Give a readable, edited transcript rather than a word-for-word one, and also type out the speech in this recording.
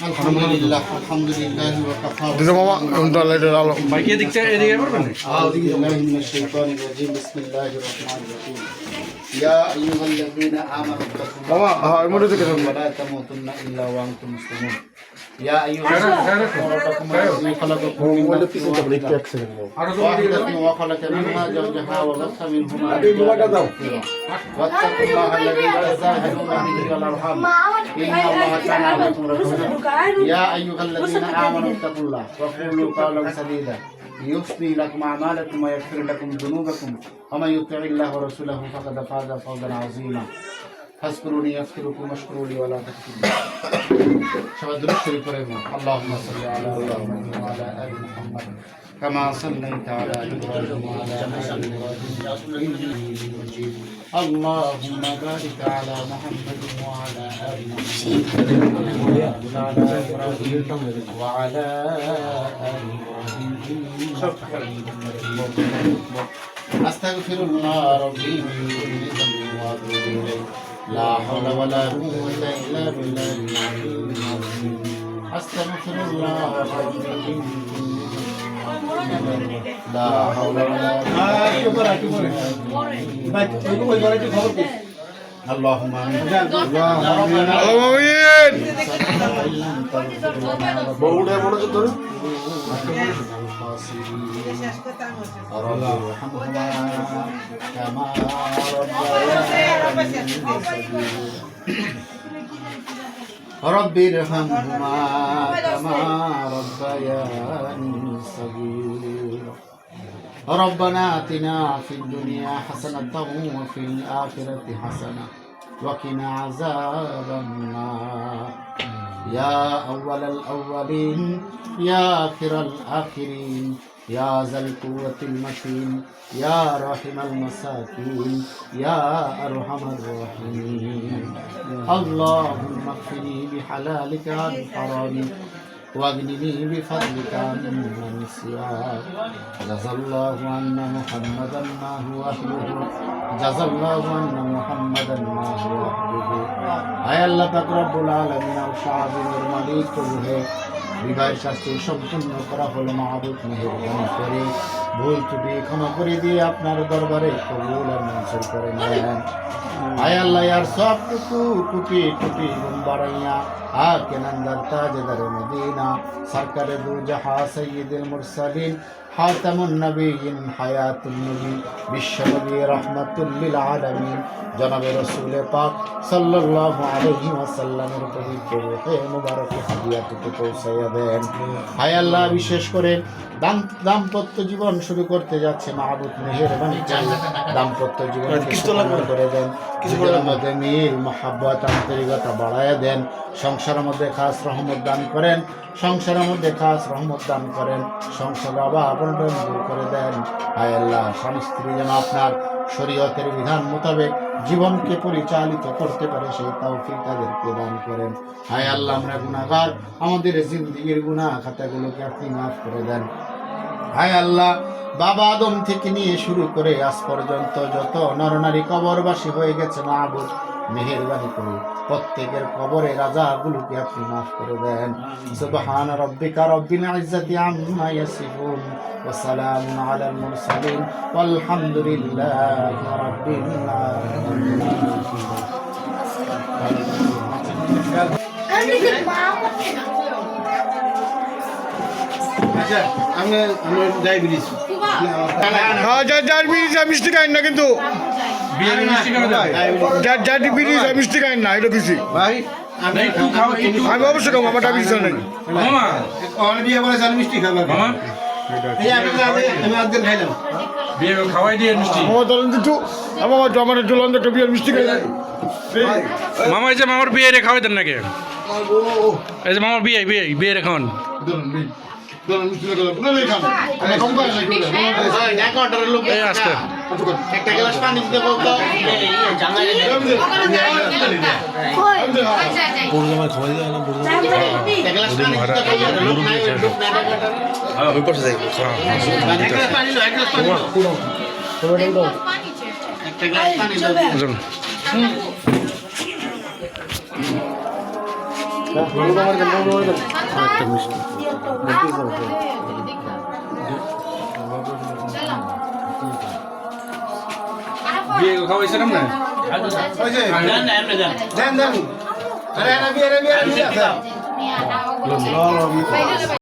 আলহামদুলিল্লাহ আলহামদুলিল্লাহ ওয়া কাফা দিদা মামা উন্টালের আলো বাইকে দিকটা এদিকে পারবেন أعوذ بالله من الشيطان الرجيم بسم الله الرحمن الرحيم يا أيها الذين آمنوا اتقوا মামা হ্যাঁ এর মধ্যে দেখে ولا تموتن إلا وأنتم مسلمون يا أيها الذين ربكم الذي خلقكم من نفس واحدة وخلق منها زوجها وبث منهما رجالا كثيرا واتقوا الله الذي تساءلون به والأرحام إن الله كان عليكم رقيبا يا أيها الذين آمنوا اتقوا الله وقولوا قولا سديدا يصلح لكم أعمالكم ويغفر لكم ذنوبكم ومن يطع الله ورسوله فقد فاز فوزا عظيما فاذكروني أذكركم واشكروا لي ولا تكفرون شباب درود شريف পড়েন اللهم صل على محمد وعلى آل محمد كما صليت على إبراهيم وعلى آل إبراهيم إنك حميد مجيد اللهم بارك على محمد وعلى آل محمد وعلى إبراهيم وعلى آل إبراهيم إنك حميد مجيد أستغفر الله ربي من كل ذنب وأتوب إليه لا حول ولا قوة إلا بالله العلي العظيم أستغفر الله ربي من كل لا حول ولا قوة اللهم آمين আমিন বউড়ে বড় তোর رب ارحمهما كما ربياني صغيرا ربنا آتنا في الدنيا حسنة وفي الآخرة حسنة وقنا عذاب النار يا أول الأولين يا آخر الآخرين يا ذا القوة المتين يا راحم المساكين يا أرحم الراحمين اللهم اكفني بحلالك عن حرامك واغنني بفضلك عمن سواك جزى الله عنا محمدا ما هو أهله جزى الله عنا محمدا ما هو أهله আয় আল্লাহ পাক রব্বুল আলামিন আর শাহাবুর মালিক প্রভু বিবাহের শাস্তি সম্পূর্ণ করা হলো মাহবুব মেহেরবানি করে ভুল ত্রুটি ক্ষমা করে দিয়ে আপনার দরবারে কবুল আর মঞ্জুর করে নেন আয় আল্লাহ ইয়ার সব টুটি টুটি গুণ বাড়াইয়া আর কেনান্দার তাজদার মদিনা সরকারে দু জাহা সৈয়দুল মুরসালিন খাতামুন নবিয়িন হায়াতুন নবী বিশ্বনবী রাহমাতুল লিল আলামিন জনাবে রাসূল পাক সাল্লাল্লাহু আলাইহি ওয়াসাল্লামের পবিত্র রূহে মুবারক হাদিয়াতুকে পৌঁছায়া দেন হায় আল্লাহ বিশেষ করে দাম্পত্য জীবন শুরু করতে যাচ্ছে মাহবুব মেহেরবানি দাম্পত্য জীবন করে দেন কিছুর মধ্যে মিল মহাব্বত আন্তরিকতা বাড়ায়া দেন সংসারের মধ্যে খাস রহমত দান করেন সংসারের মধ্যে খাস রহমত দান করেন সংসার অভাব দূর করে দেন হায় আল্লাহ স্বামী স্ত্রী যেন আপনার শরীয়তের বিধান মোতাবেক জীবনকে পরিচালিত করতে পারে সেই তৌফিক তাদেরকে দান করেন হায় আল্লাহ আমরা গুনাহগার আমাদের জিন্দেগির গুনাহ খাতাগুলোকে আপনি মাফ করে দেন হায় আল্লাহ বাবা আদম থেকে নিয়ে শুরু করে আজ পর্যন্ত যত নরনারী কবরবাসী হয়ে গেছে মাহবুব মেহেরবানি করে প্রত্যেকের কবরে রাজাগুলোকে আপনি মাফ করে দেন সুবহান রাব্বিকা রাব্বিল ইজ্জাতি আম্মা ইয়াসিফুন ওয়া সালামুন আলাল মুরসালিন ওয়ালহামদুলিল্লাহি রাব্বিল আলামিন আচ্ছা আমি ডায়াবেটিস হ্যাঁ যার বিড়ি মিষ্টি খাই না কিন্তু যার বিড়ি মিষ্টি খাই না এটা কিছু ভাই আমি অবশ্যই খাবো আমার ডায়াবেটিস নাই বিয়ে করে চাল মিষ্টি খাবো এই আমি আজকে খাইলাম বিয়ে খাওয়াই দিয়ে মিষ্টি আমার ধরেন কিছু আমার একটু লন্ডন একটা বিয়ের মিষ্টি খাই মামা এই যে মামার বিয়ে রে খাওয়াই দেন নাকি এই যে মামার বিয়ে রে খাওয়ান আসতে একটা গ্লাস পানি দিতে বলতো একটা মিষ্টি বিয়ে খাওয়াইছিলাম না দেন দেন আরে বিয়ে